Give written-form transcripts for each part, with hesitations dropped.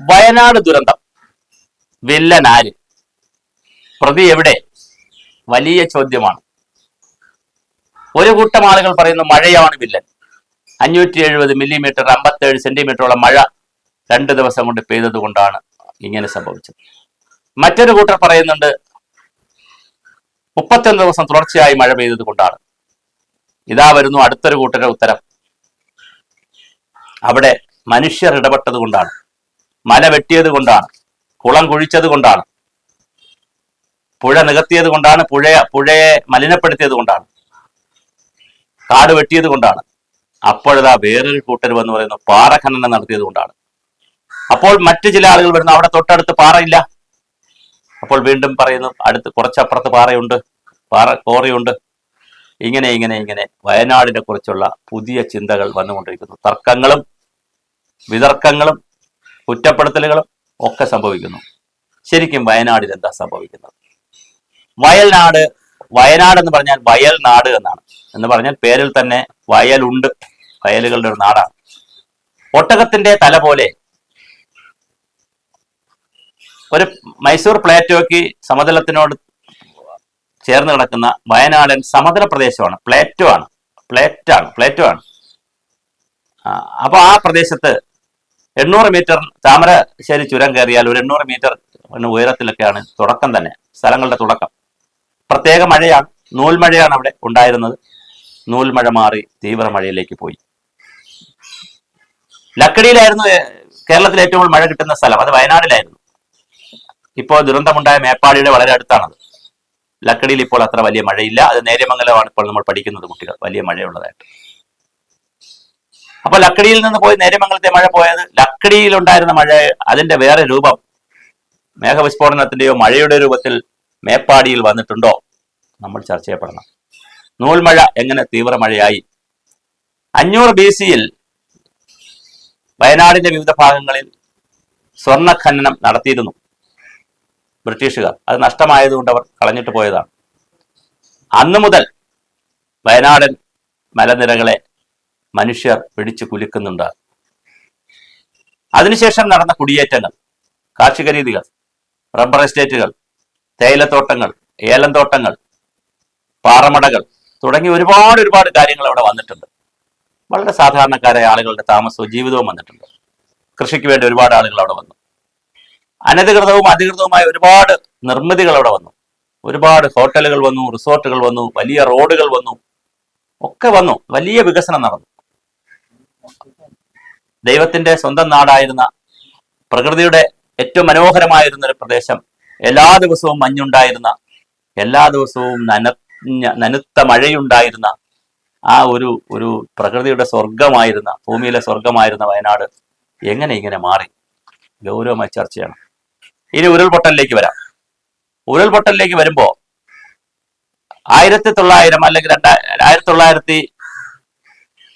വയനാട് ദുരന്തം, വില്ലൻ ആര്? പ്രതി എവിടെ? വലിയ ചോദ്യമാണ്. ഒരു കൂട്ടം ആളുകൾ പറയുന്നു മഴയാണ് വില്ലൻ. 570 മില്ലിമീറ്റർ 57 സെന്റിമീറ്ററോളം മഴ 2 ദിവസം കൊണ്ട് പെയ്തത് കൊണ്ടാണ് ഇങ്ങനെ സംഭവിച്ചത്. മറ്റൊരു കൂട്ടർ പറയുന്നുണ്ട് 31 ദിവസം തുടർച്ചയായി മഴ പെയ്തത് കൊണ്ടാണ്. ഇതാ വരുന്നു അടുത്തൊരു കൂട്ടരുടെ ഉത്തരം. അവിടെ മനുഷ്യർ ഇടപെട്ടത് കൊണ്ടാണ്, മല വെട്ടിയത് കൊണ്ടാണ്, കുളം കുഴിച്ചത് കൊണ്ടാണ്, പുഴ നികത്തിയത് കൊണ്ടാണ്, പുഴയെ മലിനപ്പെടുത്തിയത് കൊണ്ടാണ്, കാട് വെട്ടിയത് കൊണ്ടാണ്. അപ്പോഴതാ വേറൊരു കൂട്ടർ വന്ന് പറയുന്നു പാറ ഖനനം നടത്തിയത് കൊണ്ടാണ്. അപ്പോൾ മറ്റു ചില ആളുകൾ വരുന്നു അവിടെ തൊട്ടടുത്ത് പാറയില്ല. അപ്പോൾ വീണ്ടും പറയുന്നു കുറച്ചപ്പുറത്ത് പാറയുണ്ട്, കോറിയുണ്ട്. ഇങ്ങനെ ഇങ്ങനെ ഇങ്ങനെ വയനാടിനെ കുറിച്ചുള്ള പുതിയ ചിന്തകൾ വന്നുകൊണ്ടിരിക്കുന്നു. തർക്കങ്ങളും വിതർക്കങ്ങളും കുറ്റപ്പെടുത്തലുകളും ഒക്കെ സംഭവിക്കുന്നു. ശരിക്കും വയനാടിൽ എന്താ സംഭവിക്കുന്നത്? വയനാട് എന്ന് പറഞ്ഞാൽ വയൽ നാട് എന്നാണ്. എന്ന് പറഞ്ഞാൽ പേരിൽ തന്നെ വയലുണ്ട്, വയലുകളുടെ ഒരു നാടാണ്. ഒട്ടകത്തിന്റെ തല പോലെ ഒരു മൈസൂർ പ്ലേറ്റോയ്ക്ക് സമതലത്തിനോട് ചേർന്ന് കിടക്കുന്ന വയനാടൻ സമതല പ്രദേശമാണ്. പ്ലേറ്റോ ആണ്. അപ്പൊ ആ പ്രദേശത്ത് 800 മീറ്റർ താമരശ്ശേരി ചുരം കയറിയാൽ ഒരു 800 മീറ്റർ ഉയരത്തിലൊക്കെയാണ് തുടക്കം തന്നെ, സ്ഥലങ്ങളുടെ തുടക്കം. പ്രത്യേക മഴയാണ്, നൂൽമഴയാണ് അവിടെ ഉണ്ടായിരുന്നത്. നൂൽമഴ മാറി തീവ്ര മഴയിലേക്ക് പോയി. ലക്കിടിയിലായിരുന്നു കേരളത്തിൽ ഏറ്റവും കൂടുതൽ മഴ കിട്ടുന്ന സ്ഥലം, അത് വയനാടിലായിരുന്നു. ഇപ്പോൾ ദുരന്തമുണ്ടായ മേപ്പാടിയുടെ വളരെ അടുത്താണത്. ലക്കിടിയിൽ ഇപ്പോൾ അത്ര വലിയ മഴയില്ല. അത് നേര്യമംഗലമാണ് ഇപ്പോൾ നമ്മൾ പഠിക്കുന്നത് കുട്ടികൾ, വലിയ മഴയുള്ളതായിട്ട്. അപ്പൊ ലക്കിടിയിൽ നിന്ന് പോയി നേര്യമംഗലത്തെ മഴ പോയത്, ലക്കിടിയിൽ ഉണ്ടായിരുന്ന മഴ അതിന്റെ വേറെ രൂപം മേഘവിസ്ഫോടനത്തിന്റെയോ മഴയുടെ രൂപത്തിൽ മേപ്പാടിയിൽ വന്നിട്ടുണ്ടോ? നമ്മൾ ചർച്ച ചെയ്യപ്പെടണം. നൂൽമഴ എങ്ങനെ തീവ്ര മഴയായി? 500 BC-യിൽ വയനാടിന്റെ വിവിധ ഭാഗങ്ങളിൽ സ്വർണ്ണ ഖനനം നടത്തിയിരുന്നു ബ്രിട്ടീഷുകാർ. അത് നഷ്ടമായതുകൊണ്ട് അവർ കളഞ്ഞിട്ട് പോയതാണ്. അന്നു മുതൽ വയനാടൻ മലനിരകളെ മനുഷ്യർ പിടിച്ചു കുലുക്കുന്നുണ്ട്. അതിനുശേഷം നടന്ന കുടിയേറ്റങ്ങൾ, കാർഷിക രീതികൾ, റബ്ബർ എസ്റ്റേറ്റുകൾ, തേയിലത്തോട്ടങ്ങൾ, ഏലം തോട്ടങ്ങൾ, പാറമടകൾ തുടങ്ങി ഒരുപാട് കാര്യങ്ങൾ അവിടെ വന്നിട്ടുണ്ട്. വളരെ സാധാരണക്കാരായ ആളുകളുടെ താമസവും ജീവിതവും വന്നിട്ടുണ്ട്. കൃഷിക്ക് വേണ്ടി ഒരുപാട് ആളുകൾ അവിടെ വന്നു. അനധികൃതവും അധികൃതവുമായ ഒരുപാട് നിർമ്മിതികൾ അവിടെ വന്നു. ഒരുപാട് ഹോട്ടലുകൾ വന്നു, റിസോർട്ടുകൾ വന്നു, വലിയ റോഡുകൾ വന്നു, ഒക്കെ വന്നു. വലിയ വികസനം നടന്നു. ദൈവത്തിന്റെ സ്വന്തം നാടായിരുന്ന, പ്രകൃതിയുടെ ഏറ്റവും മനോഹരമായിരുന്ന ഒരു പ്രദേശം, എല്ലാ ദിവസവും മഞ്ഞുണ്ടായിരുന്ന, എല്ലാ ദിവസവും നനുത്ത മഴയുണ്ടായിരുന്ന ആ ഒരു പ്രകൃതിയുടെ സ്വർഗമായിരുന്ന, ഭൂമിയിലെ സ്വർഗമായിരുന്ന വയനാട് എങ്ങനെ ഇങ്ങനെ മാറി? ഗൗരവമായി ചർച്ച ചെയ്യണം. ഇനി ഉരുൾപൊട്ടലിലേക്ക് വരാം. ഉരുൾപൊട്ടലിലേക്ക് വരുമ്പോ 1900 അല്ലെങ്കിൽ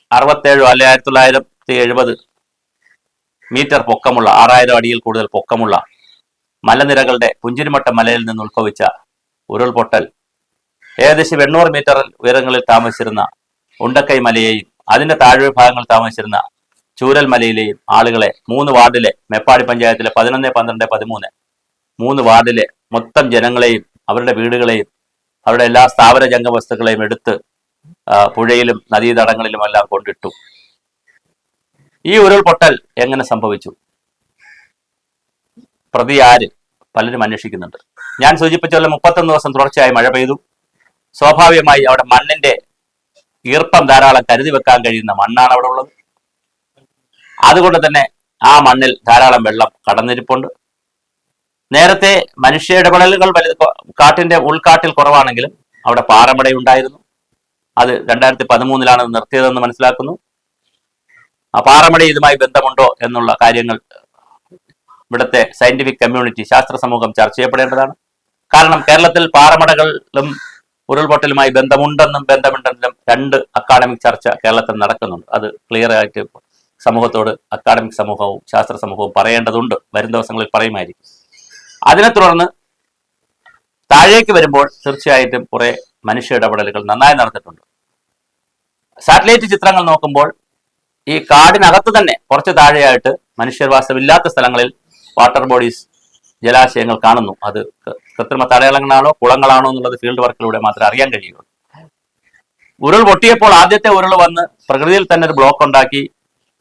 1967 അല്ലെങ്കിൽ 1970 മീറ്റർ പൊക്കമുള്ള, 6000 അടിയിൽ കൂടുതൽ പൊക്കമുള്ള മലനിരകളുടെ പുഞ്ചിരിമട്ട മലയിൽ നിന്ന് ഉത്ഭവിച്ച ഉരുൾപൊട്ടൽ ഏകദേശം 800 മീറ്റർ ഉയരങ്ങളിൽ താമസിച്ചിരുന്ന ഉണ്ടക്കൈ മലയെയും അതിന്റെ താഴ്വ ഭാഗങ്ങളിൽ താമസിച്ചിരുന്ന ചൂരൽ മലയിലെയും ആളുകളെ 3 വാർഡിലെ, മേപ്പാടി പഞ്ചായത്തിലെ 11, 12, 13 3 വാർഡിലെ മൊത്തം ജനങ്ങളെയും അവരുടെ വീടുകളെയും അവരുടെ എല്ലാ സ്ഥാവര ജംഗ വസ്തുക്കളെയും എടുത്ത് പുഴയിലും നദീതടങ്ങളിലുമെല്ലാം കൊണ്ടിട്ടു. ഈ ഉരുൾപൊട്ടൽ എങ്ങനെ സംഭവിച്ചു? പ്രതി ആര്? പലരും അന്വേഷിക്കുന്നുണ്ട്. ഞാൻ സൂചിപ്പിച്ചുള്ള 31 ദിവസം തുടർച്ചയായി മഴ പെയ്തു. സ്വാഭാവികമായി അവിടെ മണ്ണിന്റെ ഈർപ്പം ധാരാളം കരുതി വെക്കാൻ കഴിയുന്ന മണ്ണാണ് അവിടെ ഉള്ളത്. അതുകൊണ്ട് തന്നെ ആ മണ്ണിൽ ധാരാളം വെള്ളം കടന്നിരിപ്പുണ്ട്. നേരത്തെ മനുഷ്യ ഇടപെടലുകൾ കാട്ടിന്റെ ഉൾക്കാട്ടിൽ കുറവാണെങ്കിലും അവിടെ പാറമടയുണ്ടായിരുന്നു. അത് 2013-ലാണ് നിർത്തിയതെന്ന് മനസ്സിലാക്കുന്നു. ആ പാറമട ഇതുമായി ബന്ധമുണ്ടോ എന്നുള്ള കാര്യങ്ങൾ ഇവിടുത്തെ സയന്റിഫിക് കമ്മ്യൂണിറ്റി, ശാസ്ത്ര സമൂഹം ചർച്ച ചെയ്യപ്പെടേണ്ടതാണ്. കാരണം കേരളത്തിൽ പാറമടകളും ഉരുൾപൊട്ടലുമായി ബന്ധമുണ്ടെന്നും ബന്ധമുണ്ടെന്നും 2 അക്കാഡമിക് ചർച്ച കേരളത്തിൽ നടക്കുന്നുണ്ട്. അത് ക്ലിയർ ആയിട്ട് സമൂഹത്തോട് അക്കാഡമിക് സമൂഹവും ശാസ്ത്ര സമൂഹവും പറയേണ്ടതുണ്ട്. വരും ദിവസങ്ങളിൽ പറയുമായിരിക്കും. അതിനെ തുടർന്ന് താഴേക്ക് വരുമ്പോൾ തീർച്ചയായിട്ടും കുറെ മനുഷ്യ ഇടപെടലുകൾ നന്നായി നടന്നിട്ടുണ്ട്. സാറ്റലൈറ്റ് ചിത്രങ്ങൾ നോക്കുമ്പോൾ ഈ കാടിനകത്ത് തന്നെ കുറച്ച് താഴെയായിട്ട് മനുഷ്യവാസമില്ലാത്ത സ്ഥലങ്ങളിൽ വാട്ടർ ബോഡീസ്, ജലാശയങ്ങൾ കാണുന്നു. അത് കൃത്രിമ തടയങ്ങളാണോ കുളങ്ങളാണോ എന്നുള്ളത് ഫീൽഡ് വർക്കിലൂടെ മാത്രമേ അറിയാൻ കഴിയുള്ളൂ. ഉരുൾ പൊട്ടിയപ്പോൾ ആദ്യത്തെ ഉരുൾ വന്ന് പ്രകൃതിയിൽ തന്നെ ഒരു ബ്ലോക്ക് ഉണ്ടാക്കി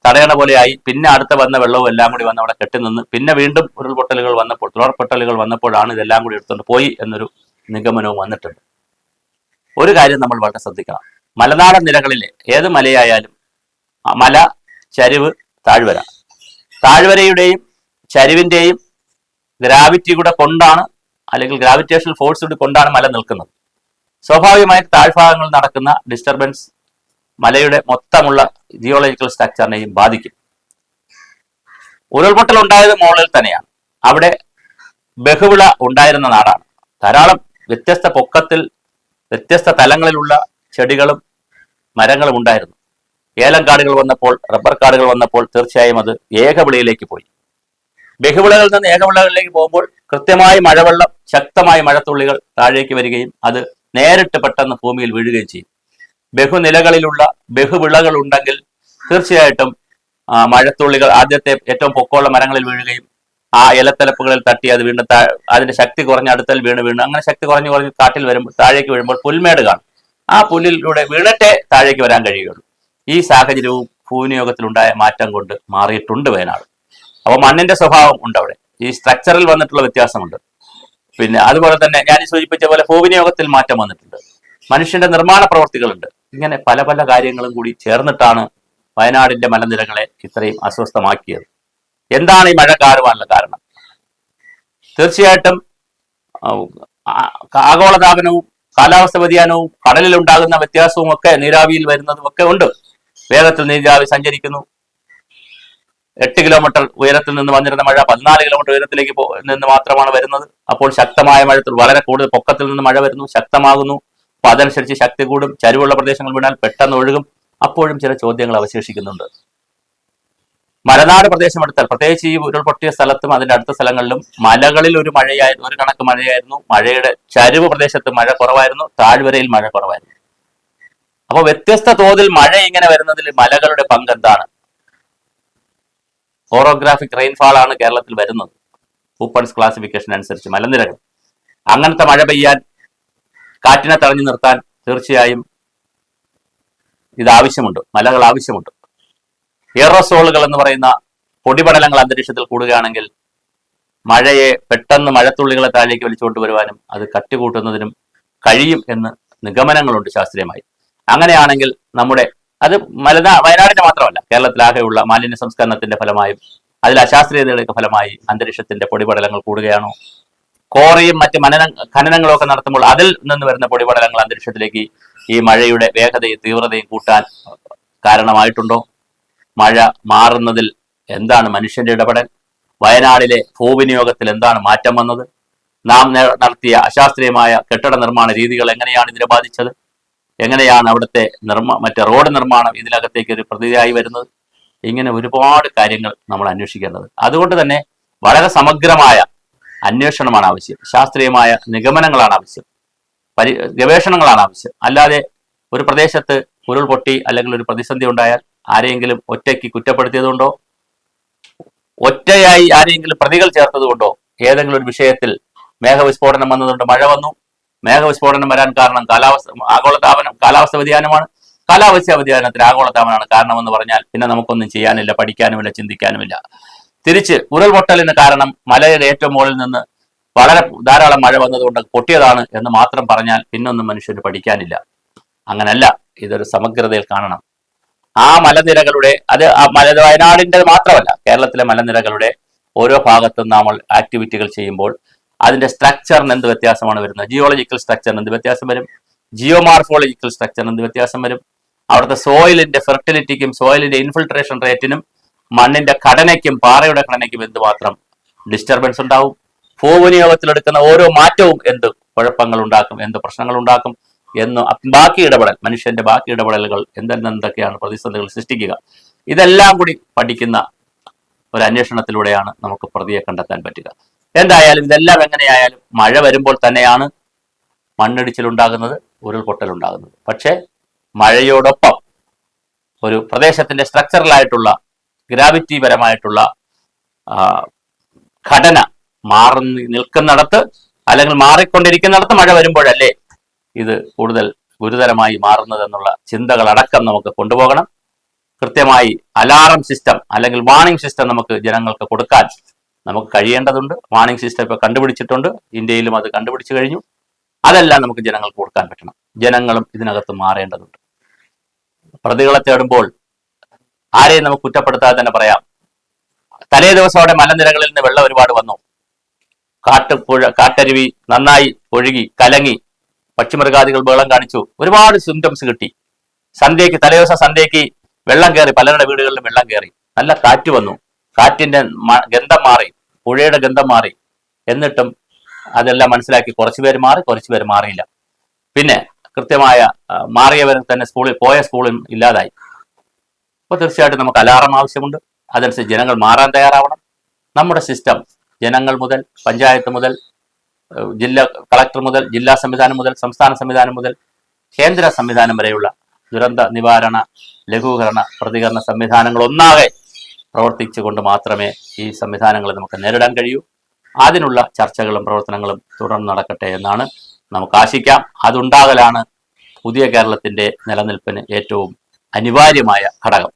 തടയണ പോലെയായി. പിന്നെ അടുത്ത വന്ന വെള്ളവും എല്ലാം കൂടി വന്ന് അവിടെ കെട്ടിനിന്ന് പിന്നെ വീണ്ടും ഉരുൾപൊട്ടലുകൾ വന്നപ്പോൾ, തുടർപൊട്ടലുകൾ വന്നപ്പോഴാണ് ഇതെല്ലാം കൂടി എടുത്തുകൊണ്ട് പോയി എന്നൊരു നിഗമനവും വന്നിട്ടുണ്ട്. ഒരു കാര്യം നമ്മൾ വളരെ ശ്രദ്ധിക്കണം. മലനാടൻ നിരകളിലെ ഏത് മലയായാലും മല, ചരിവ്, താഴ്വര, താഴ്വരയുടെയും ചരിവിന്റെയും ഗ്രാവിറ്റി കൂടെ കൊണ്ടാണ്, അല്ലെങ്കിൽ ഗ്രാവിറ്റേഷണൽ ഫോഴ്സ് കൂടി കൊണ്ടാണ് മല നിൽക്കുന്നത്. സ്വാഭാവികമായി താഴ്ഭാഗങ്ങളിൽ നടക്കുന്ന ഡിസ്റ്റർബൻസ് മലയുടെ മൊത്തമുള്ള ജിയോളജിക്കൽ സ്ട്രക്ചറിനെയും ബാധിക്കും. ഉരുൾപൊട്ടൽ ഉണ്ടായത് മുകളിൽ തന്നെയാണ്. അവിടെ ബഹുവിള ഉണ്ടായിരുന്ന നാടാണ്. ധാരാളം വ്യത്യസ്ത പൊക്കത്തിൽ വ്യത്യസ്ത തലങ്ങളിലുള്ള ചെടികളും മരങ്ങളും ഉണ്ടായിരുന്നു. ഏലം കാടുകൾ വന്നപ്പോൾ, റബ്ബർ കാടുകൾ വന്നപ്പോൾ തീർച്ചയായും അത് ഏകവിളയിലേക്ക് പോയി. ബഹുവിളകളിൽ നിന്ന് ഏകവിളകളിലേക്ക് പോകുമ്പോൾ കൃത്യമായി മഴവെള്ളം, ശക്തമായ മഴത്തുള്ളികൾ താഴേക്ക് വരികയും അത് നേരിട്ട് പെട്ടെന്ന് ഭൂമിയിൽ വീഴുകയും ചെയ്യും. ബഹുനിലകളിലുള്ള ബഹുവിളകൾ ഉണ്ടെങ്കിൽ തീർച്ചയായിട്ടും മഴത്തുള്ളികൾ ആദ്യത്തെ ഏറ്റവും പൊക്കമുള്ള മരങ്ങളിൽ വീഴുകയും ആ ഇലത്തലപ്പുകളിൽ തട്ടി അത് വീണ്ടും അതിന്റെ ശക്തി കുറഞ്ഞ അടുത്തൽ വീണ് അങ്ങനെ ശക്തി കുറഞ്ഞ് കാട്ടിൽ വരുമ്പോൾ താഴേക്ക് വീഴുമ്പോൾ പുൽമേട് കാണും. ആ പുല്ലിലൂടെ വീണിട്ടേ താഴേക്ക് വരാൻ കഴിയുകയുള്ളൂ. ഈ സാഹചര്യവും ഭൂവിനിയോഗത്തിലുണ്ടായ മാറ്റം കൊണ്ട് മാറിയിട്ടുണ്ട് വയനാട്. അപ്പോൾ മണ്ണിന്റെ സ്വഭാവം ഉണ്ട് അവിടെ, ഈ സ്ട്രക്ചറിൽ വന്നിട്ടുള്ള വ്യത്യാസമുണ്ട്. പിന്നെ അതുപോലെ തന്നെ ഞാൻ സൂചിപ്പിച്ച പോലെ ഭൂവിനിയോഗത്തിൽ മാറ്റം വന്നിട്ടുണ്ട്. മനുഷ്യന്റെ നിർമ്മാണ പ്രവർത്തികളുണ്ട്. ഇങ്ങനെ പല പല കാര്യങ്ങളും കൂടി ചേർന്നിട്ടാണ് വയനാടിന്റെ മലനിരകളെ ഇത്രയും അസ്വസ്ഥമാക്കിയത്. എന്താണ് ഈ മഴ കാറുവാനുള്ള കാരണം? തീർച്ചയായിട്ടും ആഗോളതാപനവും കാലാവസ്ഥ വ്യതിയാനവും കടലിലുണ്ടാകുന്ന വ്യത്യാസവും ഒക്കെ നീരാവിയിൽ വരുന്നതും ഒക്കെ ഉണ്ട്. വേഗത്തിൽ നീരാവി സഞ്ചരിക്കുന്നു. 8 കിലോമീറ്റർ ഉയരത്തിൽ നിന്ന് വന്നിരുന്ന മഴ 14 കിലോമീറ്റർ ഉയരത്തിലേക്ക് നിന്ന് മാത്രമാണ് വരുന്നത്. അപ്പോൾ ശക്തമായ മഴ, വളരെ കൂടുതൽ പൊക്കത്തിൽ നിന്ന് മഴ വരുന്നു, ശക്തമാകുന്നു. അപ്പൊ അതനുസരിച്ച് ശക്തി കൂടും. ചരിവുള്ള പ്രദേശങ്ങൾ വീണാൽ പെട്ടെന്ന് ഒഴുകും. അപ്പോഴും ചില ചോദ്യങ്ങൾ അവശേഷിക്കുന്നുണ്ട്. മലനാട് പ്രദേശം എടുത്താൽ, പ്രത്യേകിച്ച് ഈ ഉരുൾപൊട്ടിയ സ്ഥലത്തും അതിന്റെ അടുത്ത സ്ഥലങ്ങളിലും മലകളിൽ ഒരു കണക്ക് മഴയായിരുന്നു. മഴയുടെ ചരിവ് പ്രദേശത്ത് മഴ കുറവായിരുന്നു, താഴ്വരയിൽ മഴ കുറവായിരുന്നു. അപ്പോൾ വ്യത്യസ്ത തോതിൽ മഴ ഇങ്ങനെ വരുന്നതിൽ മലകളുടെ പങ്ക് എന്താണ്? ഓറോഗ്രാഫിക് റെയിൻഫാൾ ആണ് കേരളത്തിൽ വരുന്നത്. കൂപ്പൺസ് ക്ലാസിഫിക്കേഷൻ അനുസരിച്ച് മലനിരകൾ. അങ്ങനത്തെ മഴ പെയ്യാൻ, കാറ്റിനെ തടഞ്ഞു നിർത്താൻ തീർച്ചയായും ഇത് ആവശ്യമുണ്ട്, മലകൾ ആവശ്യമുണ്ട്. എയറോസോളുകൾ എന്ന് പറയുന്ന പൊടിപടലങ്ങൾ അന്തരീക്ഷത്തിൽ കൂടുകയാണെങ്കിൽ മഴയെ പെട്ടെന്ന് മഴത്തുള്ളികളെ താഴേക്ക് വലിച്ചുകൊണ്ട് വരുവാനും അത് കട്ടികൂട്ടുന്നതിനും കഴിയും എന്ന് നിഗമനങ്ങളുണ്ട് ശാസ്ത്രീയമായി. അങ്ങനെയാണെങ്കിൽ അത് വയനാടിന്റെ മാത്രമല്ല, കേരളത്തിലാകെയുള്ള മാലിന്യ സംസ്കരണത്തിന്റെ ഫലമായും അതിൽ അശാസ്ത്രീയതയുടെ ഫലമായി അന്തരീക്ഷത്തിന്റെ പൊടിപടലങ്ങൾ കൂടുകയാണോ? കോറിയും മറ്റ് ഖനനങ്ങളും ഒക്കെ നടത്തുമ്പോൾ അതിൽ നിന്ന് വരുന്ന പൊടിപടലങ്ങൾ അന്തരീക്ഷത്തിലേക്ക് ഈ മഴയുടെ വേഗതയും തീവ്രതയും കൂട്ടാൻ കാരണമായിട്ടുണ്ടോ? മഴ മാറുന്നതിൽ എന്താണ് മനുഷ്യന്റെ ഇടപെടൽ? വയനാടിലെ ഭൂവിനിയോഗത്തിൽ എന്താണ് മാറ്റം വന്നത്? നാം നടത്തിയ അശാസ്ത്രീയമായ കെട്ടിട നിർമ്മാണ രീതികൾ എങ്ങനെയാണ് ഇതിനെ ബാധിച്ചത്? എങ്ങനെയാണ് അവിടുത്തെ റോഡ് നിർമ്മാണം ഇതിനകത്തേക്ക് ഒരു പ്രതിയായി വരുന്നത്? ഇങ്ങനെ ഒരുപാട് കാര്യങ്ങൾ നമ്മൾ അന്വേഷിക്കേണ്ടത്. അതുകൊണ്ട് തന്നെ വളരെ സമഗ്രമായ അന്വേഷണമാണ് ആവശ്യം, ശാസ്ത്രീയമായ നിഗമനങ്ങളാണ് ആവശ്യം, ഗവേഷണങ്ങളാണ് ആവശ്യം. അല്ലാതെ ഒരു പ്രദേശത്ത് ഉരുൾപൊട്ടി അല്ലെങ്കിൽ ഒരു പ്രതിസന്ധി ഉണ്ടായാൽ ആരെയെങ്കിലും ഒറ്റയ്ക്ക് കുറ്റപ്പെടുത്തിയതുകൊണ്ടോ, ഒറ്റയായി ആരെയെങ്കിലും പ്രതികൾ ചേർത്തതുകൊണ്ടോ, ഏതെങ്കിലും ഒരു വിഷയത്തിൽ മേഘവിസ്ഫോടനം വന്നതുകൊണ്ട് മഴ വന്നു, മേഘവിസ്ഫോടനം വരാൻ കാരണം കാലാവസ്ഥ വ്യതിയാനമാണ്, കാലാവസ്ഥ വ്യതിയാനത്തിന് ആഗോളതാപനമാണ് കാരണമെന്ന് പറഞ്ഞാൽ പിന്നെ നമുക്കൊന്നും ചെയ്യാനില്ല, പഠിക്കാനുമില്ല, ചിന്തിക്കാനുമില്ല. തിരിച്ച് ഉരുൾപൊട്ടലിന് കാരണം മലയുടെ ഏറ്റവും മുകളിൽ നിന്ന് ധാരാളം മഴ വന്നതുകൊണ്ട് പൊട്ടിയതാണ് എന്ന് മാത്രം പറഞ്ഞാൽ പിന്നൊന്നും മനുഷ്യന് പഠിക്കാനില്ല. അങ്ങനല്ല, ഇതൊരു സമഗ്രതയിൽ കാണണം. ആ മലനിരകളുടെ വയനാടിൻ്റെ മാത്രമല്ല, കേരളത്തിലെ മലനിരകളുടെ ഓരോ ഭാഗത്തും നമ്മൾ ആക്ടിവിറ്റികൾ ചെയ്യുമ്പോൾ അതിന്റെ സ്ട്രക്ചറിന് എന്ത് വ്യത്യാസമാണ് വരുന്നത്? ജിയോളജിക്കൽ സ്ട്രക്ചറിന് എന്ത് വ്യത്യാസം വരും? ജിയോമാർഫോളജിക്കൽ സ്ട്രക്ചറിന് എന്ത് വ്യത്യാസം വരും? അവിടുത്തെ സോയിലിന്റെ ഫെർട്ടിലിറ്റിക്കും സോയിലിന്റെ ഇൻഫിൽട്രേഷൻ റേറ്റിനും മണ്ണിന്റെ ഘടനയ്ക്കും പാറയുടെ ഘടനയ്ക്കും എന്തുമാത്രം ഡിസ്റ്റർബൻസ് ഉണ്ടാവും? ഭൂവിനിയോഗത്തിലെടുക്കുന്ന ഓരോ മാറ്റവും എന്ത് കുഴപ്പങ്ങൾ ഉണ്ടാക്കും, എന്ത് പ്രശ്നങ്ങൾ ഉണ്ടാക്കും എന്ന് മനുഷ്യന്റെ ബാക്കി ഇടപെടലുകൾ എന്തൊക്കെയാണ് പ്രതിസന്ധികൾ സൃഷ്ടിക്കുക, ഇതെല്ലാം കൂടി പഠിക്കുന്ന ഒരു അന്വേഷണത്തിലൂടെയാണ് നമുക്ക് പ്രതിയെ കണ്ടെത്താൻ പറ്റുക. എന്തായാലും ഇതെല്ലാം എങ്ങനെയായാലും മഴ വരുമ്പോൾ തന്നെയാണ് മണ്ണിടിച്ചിലുണ്ടാകുന്നത്, ഉരുൾപൊട്ടലുണ്ടാകുന്നത്. പക്ഷേ മഴയോടൊപ്പം ഒരു പ്രദേശത്തിന്റെ സ്ട്രക്ചറലായിട്ടുള്ള ഗ്രാവിറ്റി പരമായിട്ടുള്ള ഘടന നിൽക്കുന്നിടത്ത് അല്ലെങ്കിൽ മാറിക്കൊണ്ടിരിക്കുന്നിടത്ത് മഴ വരുമ്പോഴല്ലേ ഇത് കൂടുതൽ ഗുരുതരമായി മാറുന്നതെന്നുള്ള ചിന്തകളടക്കം നമുക്ക് കൊണ്ടുപോകണം. കൃത്യമായി അലാറം സിസ്റ്റം അല്ലെങ്കിൽ വാർണിംഗ് സിസ്റ്റം നമുക്ക് ജനങ്ങൾക്ക് കൊടുക്കാൻ നമുക്ക് കഴിയേണ്ടതുണ്ട്. വാർണിംഗ് സിസ്റ്റം ഇപ്പോൾ കണ്ടുപിടിച്ചിട്ടുണ്ട്, ഇന്ത്യയിലും അത് കണ്ടുപിടിച്ചു കഴിഞ്ഞു. അതെല്ലാം നമുക്ക് ജനങ്ങൾക്ക് കൊടുക്കാൻ പറ്റണം. ജനങ്ങളും ഇതിനകത്ത് മാറേണ്ടതുണ്ട്. പ്രതികളെ തേടുമ്പോൾ ആരെയും നമുക്ക് കുറ്റപ്പെടുത്താതെ തന്നെ പറയാം, തലേ ദിവസം അവിടെ മലനിരകളിൽ നിന്ന് വെള്ളം ഒരുപാട് വന്നു, കാട്ടരുവി നന്നായി ഒഴുകി കലങ്ങി, പക്ഷിമൃഗാദികൾ ബഹളം കാണിച്ചു, ഒരുപാട് സിംറ്റംസ് കിട്ടി. തലേദിവസം സന്ധ്യയ്ക്ക് വെള്ളം കയറി, പലരുടെ വീടുകളിലും വെള്ളം കയറി, നല്ല കാറ്റ് വന്നു, കാറ്റിന്റെ ഗന്ധം മാറി, പുഴയുടെ ഗന്ധം മാറി. എന്നിട്ടും അതെല്ലാം മനസ്സിലാക്കി കുറച്ചുപേര് മാറി, കുറച്ചുപേര് മാറിയില്ല. പിന്നെ കൃത്യമായ മാറിയവർ തന്നെ സ്കൂളിൽ ഇല്ലാതായി. അപ്പോൾ തീർച്ചയായിട്ടും നമുക്ക് അലാറം ആവശ്യമുണ്ട്. അതനുസരിച്ച് ജനങ്ങൾ മാറാൻ തയ്യാറാവണം. നമ്മുടെ സിസ്റ്റം ജനങ്ങൾ മുതൽ, പഞ്ചായത്ത് മുതൽ, കളക്ടർ മുതൽ, ജില്ലാ സംവിധാനം മുതൽ, സംസ്ഥാന സംവിധാനം മുതൽ, കേന്ദ്ര സംവിധാനം വരെയുള്ള ദുരന്ത നിവാരണ, ലഘൂകരണ, പ്രതികരണ സംവിധാനങ്ങൾ ഒന്നാകെ പ്രവർത്തിച്ചുകൊണ്ട് മാത്രമേ ഈ സംവിധാനങ്ങളെ നമുക്ക് നേരിടാൻ കഴിയൂ. അതിനുള്ള ചർച്ചകളും പ്രവർത്തനങ്ങളും തുടർന്ന് നടക്കട്ടെ എന്നാണ് നമുക്ക് ആശിക്കാം. അതുണ്ടാകലാണ് പുതിയ കേരളത്തിന്റെ നിലനിൽപ്പിന് ഏറ്റവും അനിവാര്യമായ ഘടകം.